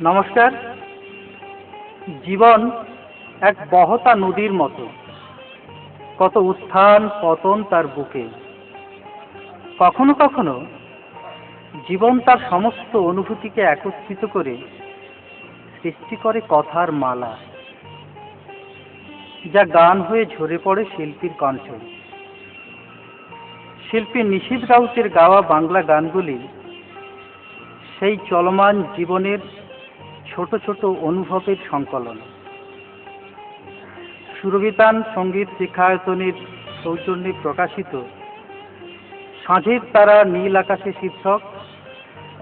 নমস্কার। জীবন এক বহতা নদীর মতো, কত উত্থান পতন তার বুকে। কখনো কখনো জীবন তার সমস্ত অনুভূতিকে একত্রিত করে সৃষ্টি করে কথার মালা, যা গান হয়ে ঝরে পড়ে শিল্পীর কণ্ঠে। শিল্পী নিশীথ রাউতের গাওয়া বাংলা গানগুলি সেই চলমান জীবনের ছোট ছোট অনুভবের সংকলন। সুরবিতান সঙ্গীত শিক্ষায়তনের সৌজন্যে প্রকাশিত সাঁঝের তারা নীল আকাশে শীর্ষক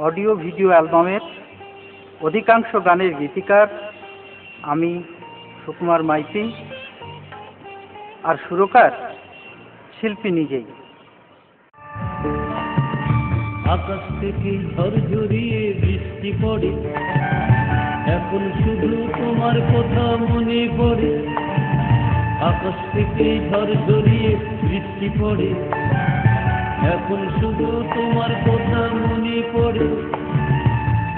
অডিও ভিডিও অ্যালবামের অধিকাংশ গানের গীতিকার আমি সুকুমার মাইতি, আর সুরকার শিল্পী নিজেই। আকাশ থেকে ঝড় ঝরিয়ে বৃষ্টি পড়ে, এখন শুধু তোমার কথা মনে পড়ে। আকাশ থেকে ঝড় ঝরিয়ে বৃষ্টি পড়ে, এখন শুধু তোমার কথা মনে পড়ে।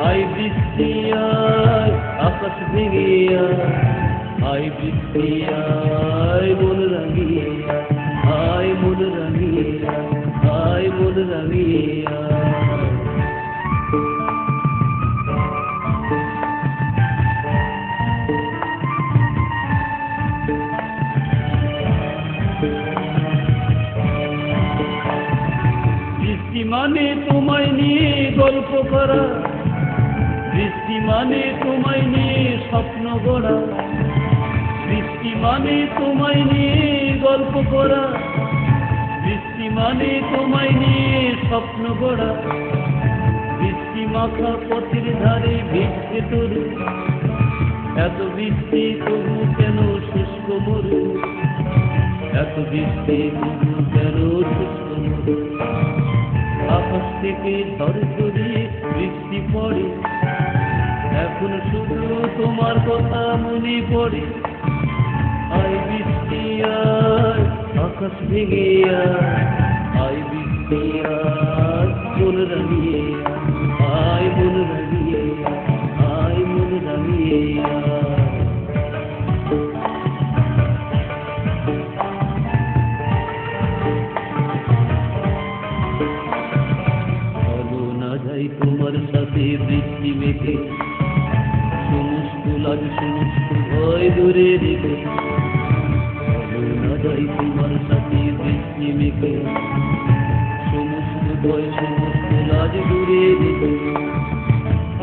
আয় বৃষ্টি আয়, আকাশ ভেঙে আয়, আয় বৃষ্টি আয়, মন রাঙিয়ে আয়, মন রাঙিয়ে আয়, মন রাঙিয়ে আয়। বৃষ্টি মানে তোমায় নিয়ে গল্প করা, বৃষ্টি মানে তোমায় নিয়ে স্বপ্ন গড়া, বৃষ্টি মানে তোমায় নিয়ে গল্প করা, বৃষ্টি মানে তোমায় নিয়ে স্বপ্ন গড়া। বৃষ্টি মাখা পথের ধারে ভিজছে তরু, এত বৃষ্টি তবু কেন শুষ্ক মরু, এত বৃষ্টি তবু কেন শুষ্ক মরু। আকাশ থেকে ঝড় ঝরিয়ে বৃষ্টি পড়ে, এখন শুধু তোমার কথা মনে পড়ে। আয় বৃষ্টি আয়, আকাশ ভেঙে আয়, আয় বৃষ্টি আয়, মন রাঙিয়ে আয়, মন রাঙিয়ে আয়, মন রাঙিয়ে আয়। চলো না যাই তোমার সাথে বৃষ্টি মেঘে, সমস্ত লাজ সমস্ত ভয় দূরে রেখে। চলো না যাই তোমার সাথে বৃষ্টি মেঘে, সমস্ত ভয় সমস্ত লাজ দূরে রেখে।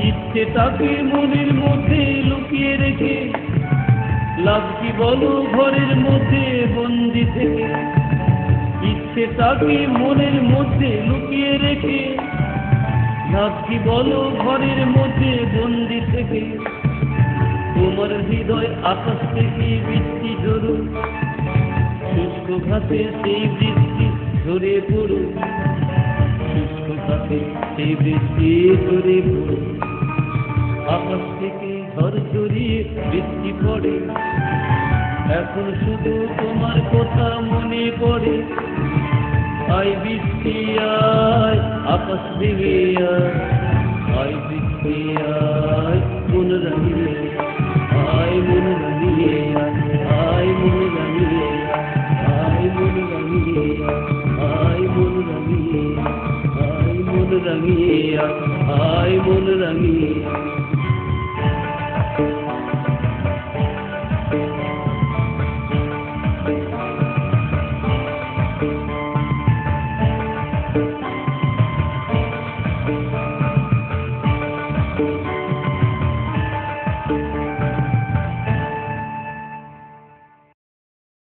ইচ্ছে তাকে মনের মধ্যে লুকিয়ে রেখে, লাভ কি বলো ঘরের মধ্যে বন্দি থেকে। ইচ্ছে তাকে মনের মধ্যে লুকিয়ে রেখে, লাভ কি বলো ঘরের মধ্যে বন্দি থেকে। তোমার হৃদয় আকাশ থেকে বৃষ্টি ঝরুক, শুষ্ক ঘাসে সেই বৃষ্টি ঝরে পড়ুক, শুষ্ক ঘাসে সেই বৃষ্টি ঝরে পড়ুক। আকাশ থেকে ঝড় ঝরিয়ে বৃষ্টি পড়ে, এখন শুধু তোমার কথা মনে পড়ে। আয় বৃষ্টি আয়, আকাশ ভেঙে আয়, আয় বৃষ্টি আয়, মন রাঙিয়ে আয়, মন রাঙিয়ে আয়, মন রাঙিয়ে আয়, মন রাঙিয়ে আয়, মন রাঙিয়ে আয়, মন রাঙিয়ে আয়, মন রাঙিয়ে।